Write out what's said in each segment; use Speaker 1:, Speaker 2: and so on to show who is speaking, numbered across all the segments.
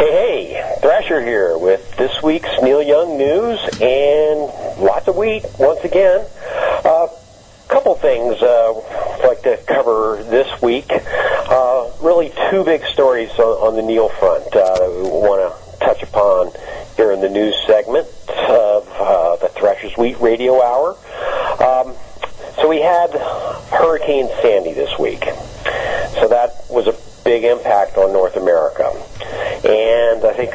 Speaker 1: Hey, Thrasher here with this week's Neil Young news and lots of wheat once again. Couple things I'd like to cover this week. Really two big stories on the Neil front that we want to touch upon here in the news segment of the Thrashers Wheat Radio Hour. So we had Hurricane Sandy this week. So that was a big impact on North America. And I think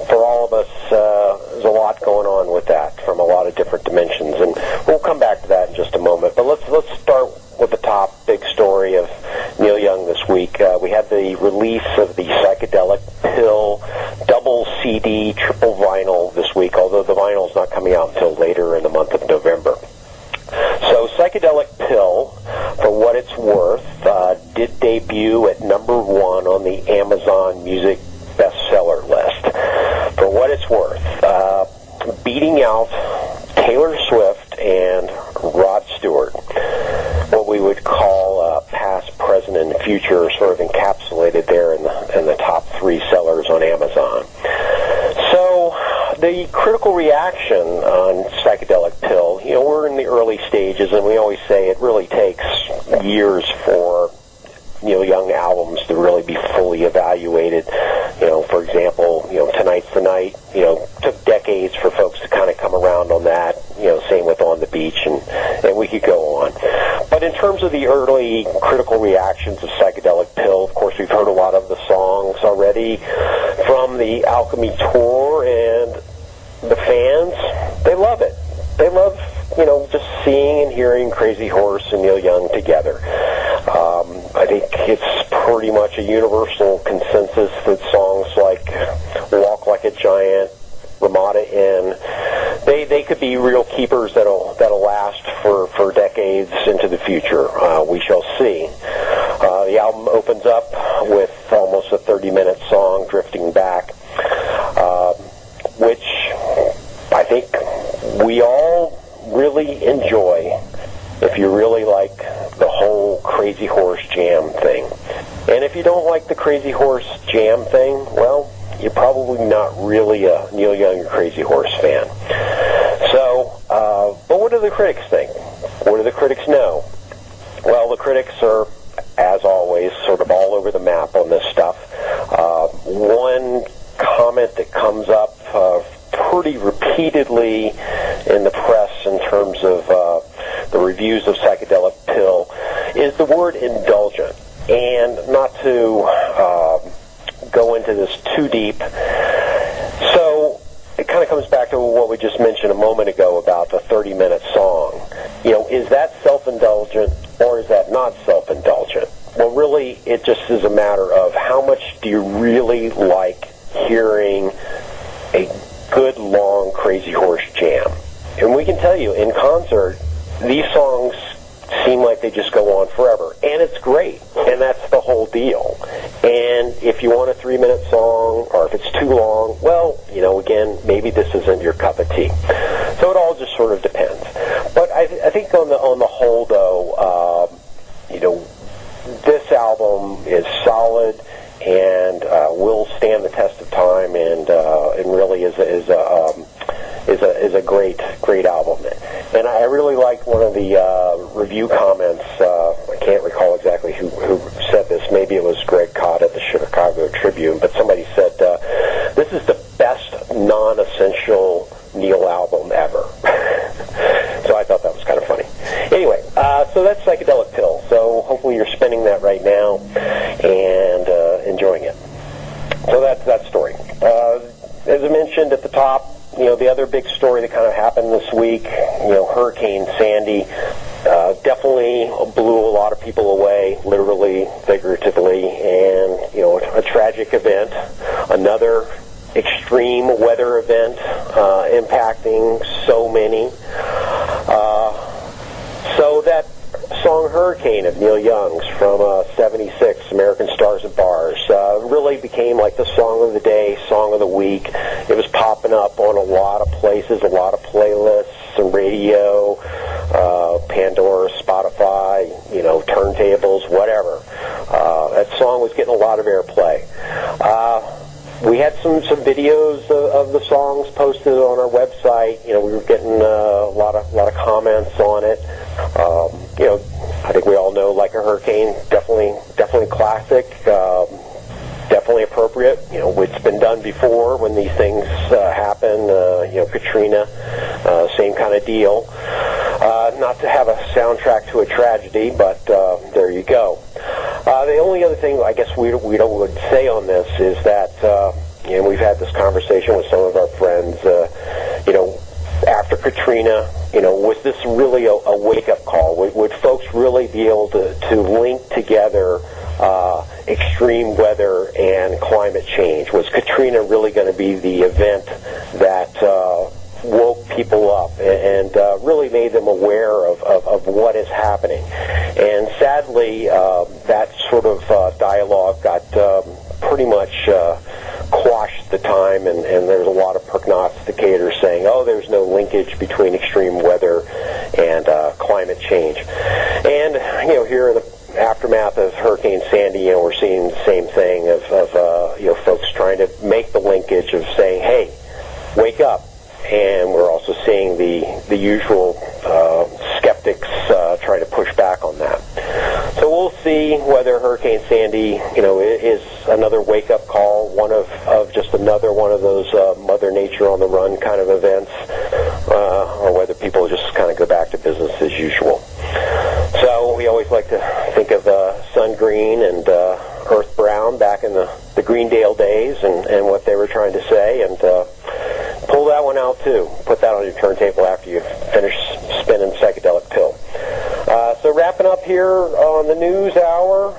Speaker 1: for all of us, there's a lot going on with that from a lot of different dimensions. And we'll come back to that in just a moment. But let's start with the top big story of Neil Young this week. We had the release of the Psychedelic Pill double CD triple vinyl this week, although the vinyl's not coming out until later in the month of November. So Psychedelic Pill, for what it's worth, did debut at number 1 on the Amazon Music bestseller list. For what it's worth, beating out Taylor Swift and Rod Stewart, what we would call past, present, and future, sort of encapsulated there in the top 3 sellers on Amazon. So the critical reaction on Psychedelic Pill, we're in the early stages, and we always say it really takes years for Neil Young albums to really be fully evaluated. For example, Tonight's the Night, took decades for folks to kind of come around on that, same with On the Beach, and we could go on. But in terms of the early critical reactions of Psychedelic Pill, of course, we've heard a lot of the songs already from the Alchemy Tour, and the fans, they love it. They love, just seeing and hearing Crazy Horse and Neil Young together. I think it's pretty much a universal consensus that songs like Walk Like a Giant, Ramada Inn, they could be real keepers that'll last for decades into the future. We shall see. The album opens up with almost a 30-minute song, Drifting Back, which I think we all really enjoy if you really like the whole Crazy Horse Jam thing. And if you don't like the Crazy Horse Jam thing, well, you're probably not really a Neil Young or Crazy Horse fan. So, but what do the critics think? What do the critics know? Well, the critics are, as always, sort of all over the map on this stuff. One comment that comes up pretty repeatedly in the press in terms of the reviews of Psychedelic Pill is the word indulgent. And not to go into this too deep, so it kind of comes back to what we just mentioned a moment ago about the 30-minute song. Is that self-indulgent or is that not self-indulgent? Well, really, it just is a matter of how much do you really like hearing a good, long Crazy Horse Jam. And we can tell you, in concert, these songs seem like they just go on forever. And it's great. And that's the whole deal. And if you want a 3-minute song, or if it's too long, well, again, maybe this isn't your cup of tea. So it all just sort of depends. But I think on the whole, though, this album is solid and will stand the test of time, and really is a great album. And I really like one of the review comments. I can't recall exactly who said this. Maybe it was Greg Cott at the Chicago Tribune, but somebody said this is the best non-essential Neil album ever. So I thought that was kind of funny. Anyway, so that's Psychedelic Pill. So hopefully you're spinning that right now and enjoying it. So that's that story. As I mentioned at the top, the other big story that kind of happened this week, Hurricane Sandy, definitely blew a lot of people away, literally, figuratively, and, a tragic event. Another extreme weather event impacting so many. So that song Hurricane of Neil Young's from 76, American Stars and Bars, really became like the song of the day, song of the week. It was popping up on a lot of places, a lot of playlists, some radio, Pandora, Spotify, turntables, whatever. That song was getting a lot of airplay. we had some videos of the songs posted on our website. We were getting a lot of comments on it. I think we all know Like a Hurricane, definitely classic, definitely appropriate. It's been done before when these things happen. Katrina, same kind of deal. Not to have a soundtrack to a tragedy, but there you go. The only other thing I guess we would say on this is that, and we've had this conversation with some of our friends, after Katrina, was this really a wake-up call? Would folks really be able to link together extreme weather and climate change? Was Katrina really going to be the event that woke people up and really made them aware of what is happening? And sadly, that sort of dialogue got pretty much quashed the time, and there's a lot of prognosticators saying, there's no linkage between extreme weather and climate change. And, here in the aftermath of Hurricane Sandy, we're seeing the same thing of folks trying to make the linkage of saying, hey, wake up. And we're also seeing the usual skeptics trying to push back on that. So we'll see whether Hurricane Sandy, is another wake-up call, one of just another one of those Mother Nature on the run kind of events, or whether people just kind of go back to business as usual. So we always like to think of Sun Green and Earth Brown back in the Greendale days and what they were trying to say, and pull that one out too. Put that on your turntable after you finish spinning Psychedelic Pill. So wrapping up here on the news hour,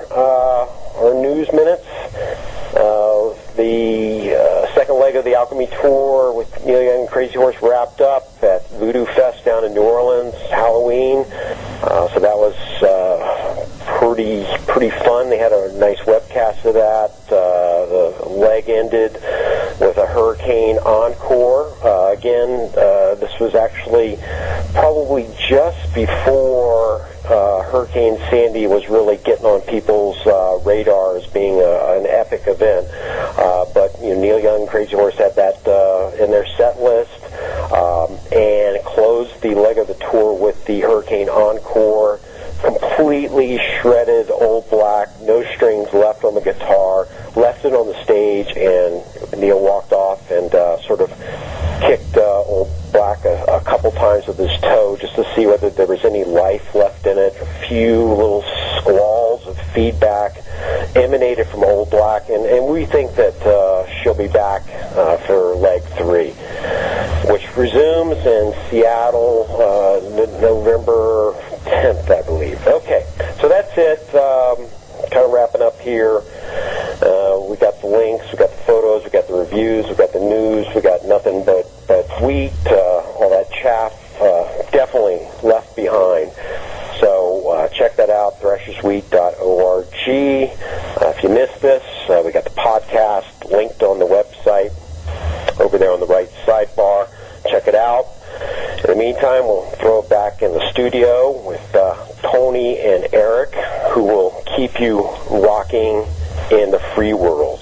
Speaker 1: or news minutes, the second leg of the Alchemy Tour with Neil Young and Crazy Horse wrapped up at Voodoo Fest down in New Orleans, Halloween. So that was pretty fun. They had a nice webcast of that. The leg ended with a hurricane encore. Again, this was actually probably just before Hurricane Sandy was really getting on people's radar as being an epic event. But Neil Young and Crazy Horse had that in their set list, and closed the leg of the tour with the Hurricane Encore. Completely shredded Old Black, no strings left on the guitar, left it on the stage, and Neil walked off and sort of kicked Old Black a couple times with his toe just to see whether there was any life left in it. A few little squalls of feedback emanated from Old Black, and we think that she'll be back for leg 3, which resumes in Seattle November 10th, I believe. Okay, so that's it. Kind of wrapping up here. We got the links, we got the photos, we got the reviews, we got the news, we got nothing but wheat, all that chaff, definitely left behind. So check that out, thresherswheat.org. If you missed this, we got the podcast linked on the website over there on the right sidebar. Check it out. In the meantime, we'll throw it back in the studio with Tony and Eric, who will keep you rocking in the free world.